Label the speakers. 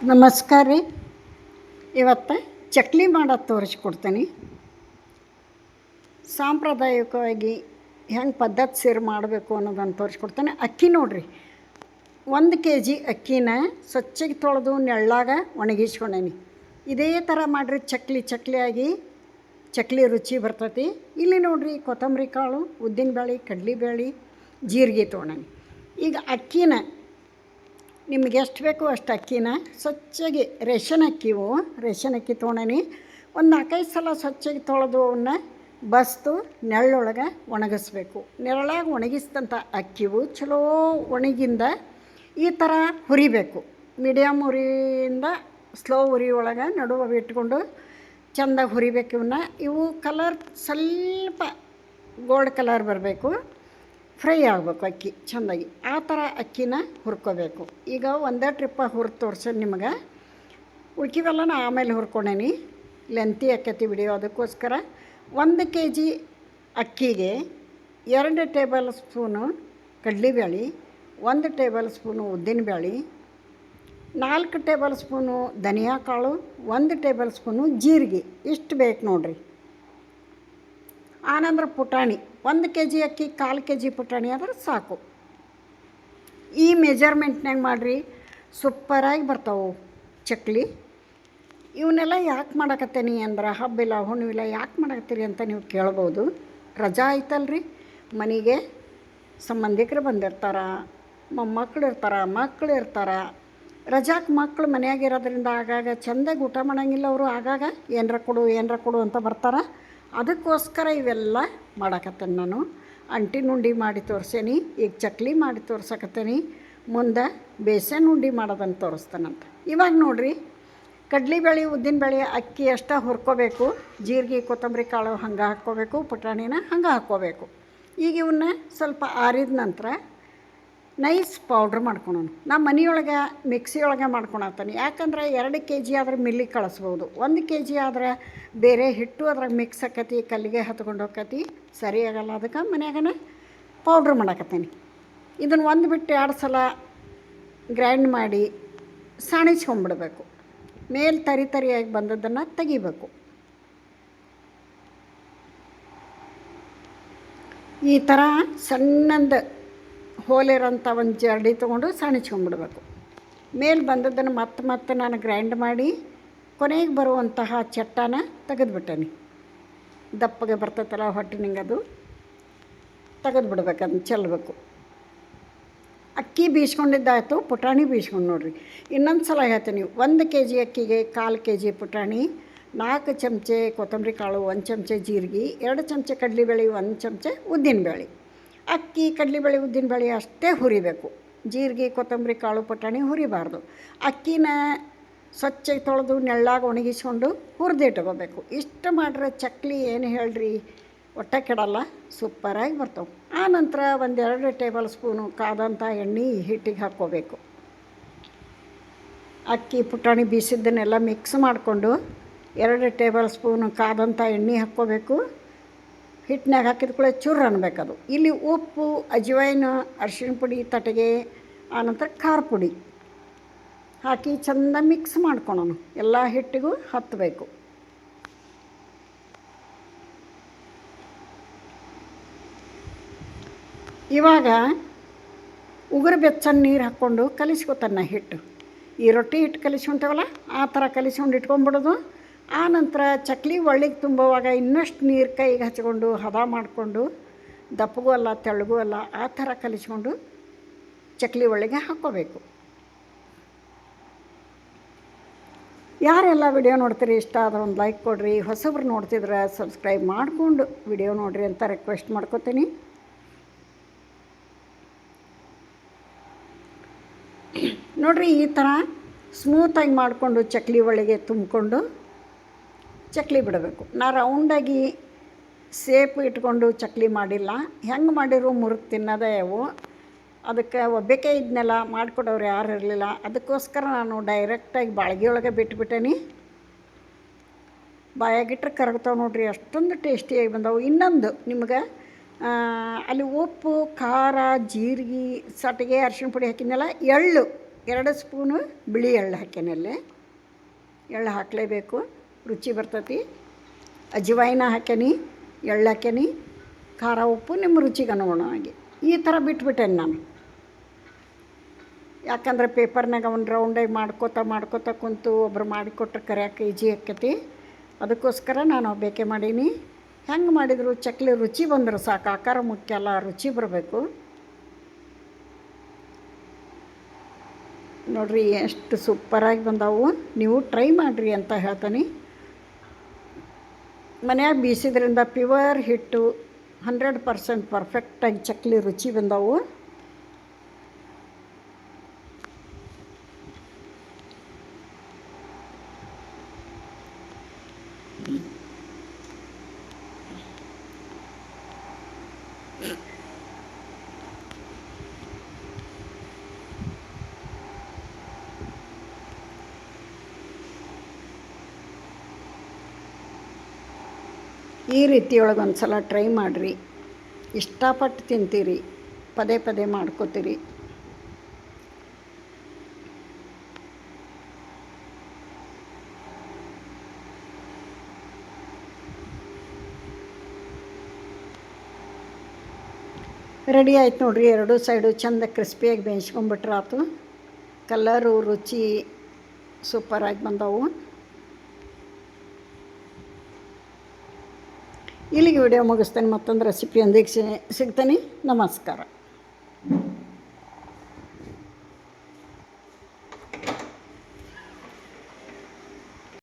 Speaker 1: ನಮಸ್ಕಾರ ರೀ. ಇವತ್ತು ಚಕ್ಲಿ ಮಾಡೋದು ತೋರಿಸ್ಕೊಡ್ತೀನಿ. ಸಾಂಪ್ರದಾಯಿಕವಾಗಿ ಹೆಂಗೆ ಪದ್ಧತಿ ಸೇರಿ ಮಾಡಬೇಕು ಅನ್ನೋದನ್ನು ತೋರಿಸ್ಕೊಡ್ತೇನೆ. ಅಕ್ಕಿ ನೋಡಿರಿ, 1 kg ಅಕ್ಕಿನ ಸ್ವಚ್ಛಗೆ ತೊಳೆದು ನೆಳ್ಳಾಗ ಒಣಗಿಸ್ಕೊಂಡೇನಿ. ಇದೇ ಥರ ಮಾಡಿರಿ ಚಕ್ಲಿಯಾಗಿ ಚಕ್ಲಿ ರುಚಿ ಬರ್ತೈತಿ. ಇಲ್ಲಿ ನೋಡಿರಿ, ಕೊತ್ತಂಬರಿ ಕಾಳು, ಉದ್ದಿನಬೇಳೆ, ಕಡಲೆಬೇಳೆ, ಜೀರಿಗೆ ತೊಗೊಂಡೇನಿ. ಈಗ ಅಕ್ಕಿನ ನಿಮ್ಗೆ ಎಷ್ಟು ಬೇಕು ಅಷ್ಟು ಅಕ್ಕಿನ ಸ್ವಚ್ಛಗೆ ರೇಷನ್ ಅಕ್ಕಿ ತೊಗೊಂಡೇನಿ. ಒಂದು 4-5 ಸಲ ಸ್ವಚ್ಛಗೆ ತೊಳೆದು ಅವನ್ನ ಬಸ್ತು ನೆರಳೊಳಗೆ ಒಣಗಿಸ್ಬೇಕು. ನೆರಳಾಗಿ ಒಣಗಿಸಿದಂಥ ಅಕ್ಕಿವು ಚಲೋ ಒಣಗಿಂದ ಈ ಥರ ಹುರಿಬೇಕು. ಮೀಡಿಯಮ್ ಉರಿಯಿಂದ ಸ್ಲೋ ಉರಿ ಒಳಗೆ ನಡುವೆ ಇಟ್ಕೊಂಡು ಚೆಂದಾಗಿ ಹುರಿಬೇಕು. ಇವು ಕಲರ್ ಸ್ವಲ್ಪ ಗೋಲ್ಡ್ ಕಲರ್ ಬರಬೇಕು, ಫ್ರೈ ಆಗಬೇಕು ಅಕ್ಕಿ ಚೆಂದಾಗಿ. ಆ ಥರ ಅಕ್ಕಿನ ಹುರ್ಕೋಬೇಕು. ಈಗ ಒಂದೇ ಟ್ರಿಪ್ಪ ಹುರಿದು ತೋರ್ಸೋದು ನಿಮಗೆ. ಉಳ್ಕಿವೆಲ್ಲ ನಾ ಆಮೇಲೆ ಹುರ್ಕೊಂಡೇನಿ, ಲೆಂತಿ ಆಕೈತಿ ವಿಡಿಯೋ. ಅದಕ್ಕೋಸ್ಕರ 1 kg ಅಕ್ಕಿಗೆ 2 ಟೇಬಲ್ ಸ್ಪೂನು ಕಡಲೆಬೇಳೆ, 1 ಟೇಬಲ್ ಸ್ಪೂನು ಉದ್ದಿನಬೇಳೆ, 4 ಟೇಬಲ್ ಸ್ಪೂನು ಧನಿಯಾ ಕಾಳು, 1 ಟೇಬಲ್ ಸ್ಪೂನು ಜೀರಿಗೆ. ಇಷ್ಟು ಬೇಕು ನೋಡಿರಿ. ಆನಂತರ ಪುಟಾಣಿ, 1 kg ಅಕ್ಕಿ 1/4 kg ಪುಟಾಣಿ ಆದ್ರೆ ಸಾಕು. ಈ ಮೆಜರ್ಮೆಂಟ್ನಾಗ ಮಾಡಿರಿ, ಸೂಪರಾಗಿ ಬರ್ತಾವೆ ಚಕ್ಲಿ. ಇವನ್ನೆಲ್ಲ ಯಾಕೆ ಮಾಡಕತ್ತೇನಿ ಅಂದ್ರೆ, ಹಬ್ಬಿಲ್ಲ ಹುಣ್ಣಿಲ್ಲ ಯಾಕೆ ಮಾಡಕತ್ತೀರಿ ಅಂತ ನೀವು ಕೇಳ್ಬೋದು. ರಜಾ ಆಯ್ತಲ್ರಿ, ಮನೆಗೆ ಸಂಬಂಧಿಕರು ಬಂದಿರ್ತಾರೆ, ಮಕ್ಕಳು ಇರ್ತಾರೆ. ರಜಾಕ್ಕೆ ಮಕ್ಕಳು ಮನೆಯಾಗಿರೋದ್ರಿಂದ ಆಗಾಗ ಚೆಂದಾಗಿ ಊಟ ಮಾಡೋಂಗಿಲ್ಲ ಅವರು. ಆಗಾಗ ಏನರ ಕೊಡು ಅಂತ ಬರ್ತಾರೆ. ಅದಕ್ಕೋಸ್ಕರ ಇವೆಲ್ಲ ಮಾಡಕತ್ತೇನೆ ನಾನು. ಅಂಟಿನ ಉಂಡೆ ಮಾಡಿ ತೋರಿಸೇನಿ, ಈಗ ಚಕ್ಲಿ ಮಾಡಿ ತೋರ್ಸಕತ್ತೇನಿ. ಮುಂದೆ ಬೇಸನ್ ಉಂಡೆ ಮಾಡೋದನ್ನು ತೋರಿಸ್ತೇನಂತ. ಇವಾಗ ನೋಡಿರಿ, ಕಡಲೆಬೇಳೆ, ಉದ್ದಿನಬೇಳೆ, ಅಕ್ಕಿ ಅಷ್ಟ ಹುರ್ಕೋಬೇಕು. ಜೀರಿಗೆ, ಕೊತ್ತಂಬರಿ ಕಾಳು ಹಂಗೆ ಹಾಕ್ಕೋಬೇಕು, ಪುಟಾಣಿನ ಹಂಗೆ ಹಾಕ್ಕೋಬೇಕು. ಈಗ ಇವನ್ನ ಸ್ವಲ್ಪ ಆರಿದ ನಂತರ ನೈಸ್ ಪೌಡ್ರ್ ಮಾಡ್ಕೊಳೋಣ. ನಮ್ಮ ಮನೆಯೊಳಗೆ ಮಿಕ್ಸಿಯೊಳಗೆ ಮಾಡ್ಕೊಳತ್ತೀನಿ. ಯಾಕಂದ್ರೆ 2 kg ಆದ್ರೆ ಮಿಲ್ಲಿಗೆ ಕಳಿಸ್ಬೋದು. 1 kg ಆದ್ರೆ ಬೇರೆ ಹಿಟ್ಟು ಅದ್ರಾಗ ಮಿಕ್ಸ್ ಆಕತಿ, ಕಲ್ಲಿಗೆ ಹತ್ಕೊಂಡು ಹೋಗತಿ, ಸರಿಯಾಗಲ್ಲ. ಅದಕ್ಕೆ ಮನ್ಯಾಗನ ಪೌಡ್ರ್ ಮಾಡಕತ್ತೀನಿ. ಇದನ್ನು 1 ಬಿಟ್ಟು 2 ಸಲ ಗ್ರೈಂಡ್ ಮಾಡಿ ಸಾಣಿಸ್ಕೊಂಡ್ಬಿಡ್ಬೇಕು. ಮೇಲೆ ತರಿಯಾಗಿ ಬಂದದ್ದನ್ನು ತೆಗಿಬೇಕು. ಈ ಥರ ಸಣ್ಣಂದು ಹೋಲಿರೋಂಥ ಒಂದು ಜರಡಿ ತೊಗೊಂಡು ಸಾಣಿಸ್ಕೊಂಡ್ಬಿಡ್ಬೇಕು. ಮೇಲೆ ಬಂದದ್ದನ್ನು ಮತ್ತೆ ನಾನು ಗ್ರೈಂಡ್ ಮಾಡಿ ಕೊನೆಗೆ ಬರುವಂತಹ ಚಟ್ಟಾನ ತೆಗೆದುಬಿಟ್ಟೇನಿ. ದಪ್ಪಗೆ ಬರ್ತೈತಲ್ಲ ಹೊಟ್ಟಿನಿಂಗೆ, ಅದು ತೆಗೆದುಬಿಡ್ಬೇಕು, ಅದನ್ನ ಚೆಲ್ಲಬೇಕು. ಅಕ್ಕಿ ಬೀಸ್ಕೊಂಡಿದ್ದಾಯಿತು, ಪುಟಾಣಿ ಬೀಸ್ಕೊಂಡು ನೋಡಿರಿ. ಇನ್ನೊಂದು ಸಲ ಹೇಳ್ತೀನಿ, 1 kg ಅಕ್ಕಿಗೆ 1/4 kg ಪುಟಾಣಿ, 4 ಚಮಚೆ ಕೊತ್ತಂಬರಿ ಕಾಳು, 1 ಚಮಚೆ ಜೀರಿಗೆ, 2 ಚಮಚೆ ಕಡಲೆಬೇಳೆ, 1 ಚಮಚೆ ಉದ್ದಿನಬೇಳೆ. ಅಕ್ಕಿ, ಕಡಲೆಬೇಳೆ, ಉದ್ದಿನಬೇಳೆ ಅಷ್ಟೇ ಹುರಿಬೇಕು. ಜೀರಿಗೆ, ಕೊತ್ತಂಬರಿ ಕಾಳು, ಪುಟಾಣಿ ಹುರಿಬಾರ್ದು. ಅಕ್ಕಿನ ಸ್ವಚ್ಛಗೆ ತೊಳೆದು ನೆಳ್ಳಾಗ ಒಣಗಿಸ್ಕೊಂಡು ಹುರಿದಿಟ್ಕೋಬೇಕು. ಇಷ್ಟು ಮಾಡ್ರೆ ಚಕ್ಲಿ ಏನು ಹೇಳ್ರಿ, ಒಟ್ಟ ಕೆಡಲ್ಲ, ಸೂಪರಾಗಿ ಬರ್ತಾವೆ. ಆನಂತರ 1-2 ಟೇಬಲ್ ಸ್ಪೂನು ಕಾದಂಥ ಎಣ್ಣೆ ಹಿಟ್ಟಿಗೆ ಹಾಕ್ಕೋಬೇಕು. ಅಕ್ಕಿ, ಪುಟಾಣಿ ಬೀಸಿದ್ದನ್ನೆಲ್ಲ ಮಿಕ್ಸ್ ಮಾಡಿಕೊಂಡು 2 ಟೇಬಲ್ ಸ್ಪೂನು ಕಾದಂಥ ಎಣ್ಣೆ ಹಾಕ್ಕೋಬೇಕು. ಹಿಟ್ಟಿನಾಗ ಹಾಕಿದ ಕೂಡ ಚೂರು ಅನ್ಬೇಕದು. ಇಲ್ಲಿ ಉಪ್ಪು, ಅಜ್ವೈನು, ಅರಿಶಿಣ ಪುಡಿ, ತಟಗೆ, ಆನಂತರ ಖಾರ ಪುಡಿ ಹಾಕಿ ಚೆಂದ ಮಿಕ್ಸ್ ಮಾಡ್ಕೊಳೋಣ. ಎಲ್ಲ ಹಿಟ್ಟಿಗೂ ಹತ್ತಬೇಕು. ಇವಾಗ ಉಗುರು ಬೆಚ್ಚನ ನೀರು ಹಾಕ್ಕೊಂಡು ಕಲಿಸ್ಕೊತಾನೆ ಹಿಟ್ಟು. ಈ ರೊಟ್ಟಿ ಹಿಟ್ಟು ಕಲಿಸ್ಕೊಂತೇವಲ್ಲ, ಆ ಥರ ಕಲಿಸ್ಕೊಂಡು ಇಟ್ಕೊಂಡ್ಬಿಡೋದು. ಆನಂತರ ಚಕ್ಲಿ ಒಳ್ಳಿಗೆ ತುಂಬುವಾಗ ಇನ್ನಷ್ಟು ನೀರು ಕೈಗೆ ಹಚ್ಕೊಂಡು ಹದ ಮಾಡಿಕೊಂಡು, ದಪ್ಪಗೂ ಅಲ್ಲ ತೆಳ್ಳಗೂ ಅಲ್ಲ, ಆ ಥರ ಕಲಿಸ್ಕೊಂಡು ಚಕ್ಲಿ ಒಳ್ಳಿಗೆ ಹಾಕ್ಕೋಬೇಕು. ಯಾರೆಲ್ಲ ವಿಡಿಯೋ ನೋಡ್ತೀರಿ, ಇಷ್ಟ ಆದ್ರೆ ಒಂದು ಲೈಕ್ ಕೊಡಿರಿ. ಹೊಸಬ್ರು ನೋಡ್ತಿದ್ರೆ ಸಬ್ಸ್ಕ್ರೈಬ್ ಮಾಡಿಕೊಂಡು ವಿಡಿಯೋ ನೋಡಿರಿ ಅಂತ ರಿಕ್ವೆಸ್ಟ್ ಮಾಡ್ಕೋತೀನಿ. ನೋಡಿರಿ, ಈ ಥರ ಸ್ಮೂತಾಗಿ ಮಾಡಿಕೊಂಡು ಚಕ್ಲಿ ಒಳಗೆ ತುಂಬಿಕೊಂಡು ಚಕ್ಲಿ ಬಿಡಬೇಕು. ನಾ ರೌಂಡಾಗಿ ಸೇಪ್ ಇಟ್ಕೊಂಡು ಚಕ್ಲಿ ಮಾಡಿಲ್ಲ. ಹೆಂಗೆ ಮಾಡಿರೋ ಮುರಿದು ತಿನ್ನೋದೇ ಅವು. ಅದಕ್ಕೆ ಒಬ್ಬಕ್ಕೆ ಇದನ್ನೆಲ್ಲ ಮಾಡಿಕೊಡೋರು ಯಾರು ಇರಲಿಲ್ಲ. ಅದಕ್ಕೋಸ್ಕರ ನಾನು ಡೈರೆಕ್ಟಾಗಿ ಬಾಳ್ಗೆ ಒಳಗೆ ಬಿಟ್ಬಿಟ್ಟೇನಿ. ಬಾಯಾಗಿಟ್ರೆ ಕರಗ್ತಾವೆ ನೋಡಿರಿ, ಅಷ್ಟೊಂದು ಟೇಸ್ಟಿಯಾಗಿ ಬಂದವು. ಇನ್ನೊಂದು ನಿಮ್ಗೆ ಅಲ್ಲಿ ಉಪ್ಪು, ಖಾರ, ಜೀರಿಗೆ, ಸಟಿಗೆ, ಅರಿಶಿಣ ಪುಡಿ ಹಾಕಿದ್ನೆಲ್ಲ, ಎಳ್ಳು 2 ಸ್ಪೂನು ಬಿಳಿ ಎಳ್ಳು ಹಾಕ್ಯಾನಲ್ಲಿ. ಎಳ್ಳು ಹಾಕಲೇಬೇಕು, ರುಚಿ ಬರ್ತೈತಿ. ಅಜ್ವಾಯಿನ ಹಾಕ್ಯಾನಿ, ಎಳ್ಳು ಹಾಕ್ಯಾನಿ, ಖಾರ ಉಪ್ಪು ನಿಮ್ಮ ರುಚಿಗೆ ಅನುಗುಣವಾಗಿ. ಈ ಥರ ಬಿಟ್ಬಿಟ್ಟೇನೆ ನಾನು. ಯಾಕಂದ್ರೆ ಪೇಪರ್ನಾಗ ಒಂದು ರೌಂಡಾಗಿ ಮಾಡ್ಕೋತ ಕುಂತು ಒಬ್ರು ಮಾಡಿಕೊಟ್ರೆ ಕರಿಯಾಕೆ ಈಜಿ ಆಕ್ಕೈತಿ. ಅದಕ್ಕೋಸ್ಕರ ನಾನು ಬೇಕೆ ಮಾಡೀನಿ. ಹೆಂಗೆ ಮಾಡಿದ್ರು ಚಕ್ಲಿ ರುಚಿ ಬಂದ್ರೆ ಸಾಕು. ಆಕಾರ ಮುಖ್ಯ ಅಲ್ಲ, ರುಚಿ ಬರಬೇಕು. ನೋಡಿರಿ ಎಷ್ಟು ಸೂಪರಾಗಿ ಬಂದಾವು. ನೀವು ಟ್ರೈ ಮಾಡಿರಿ ಅಂತ ಹೇಳ್ತೀನಿ. ಮನ್ಯಾಗ ಬೀಸಿದ್ರಿಂದ ಪ್ಯೂರ್ ಹಿಟ್ಟು 100% ಪರ್ಫೆಕ್ಟಾಗಿ ಚಕ್ಲಿ ರುಚಿ ಬಂದಾವು. ಈ ರೀತಿಯೊಳಗೆ ಒಂದು ಸಲ ಟ್ರೈ ಮಾಡಿರಿ. ಇಷ್ಟಪಟ್ಟು ತಿಂತೀರಿ, ಪದೇ ಪದೇ ಮಾಡ್ಕೋತೀರಿ. ರೆಡಿ ಆಯ್ತು ನೋಡಿರಿ. 2 ಸೈಡು ಚೆಂದ ಕ್ರಿಸ್ಪಿಯಾಗಿ ಬೇಯಿಸ್ಕೊಂಬಿಟ್ರೆ ಆಯ್ತು. ಕಲರು ರುಚಿ ಸೂಪರಾಗಿ ಬಂದವು. ಇಲ್ಲಿಗೆ ವಿಡಿಯೋ ಮುಗಿಸ್ತೇನೆ. ಮತ್ತೊಂದು ರೆಸಿಪಿಯೊಂದಿಗೆ ಸಿಗ್ತೇನೆ. ನಮಸ್ಕಾರ.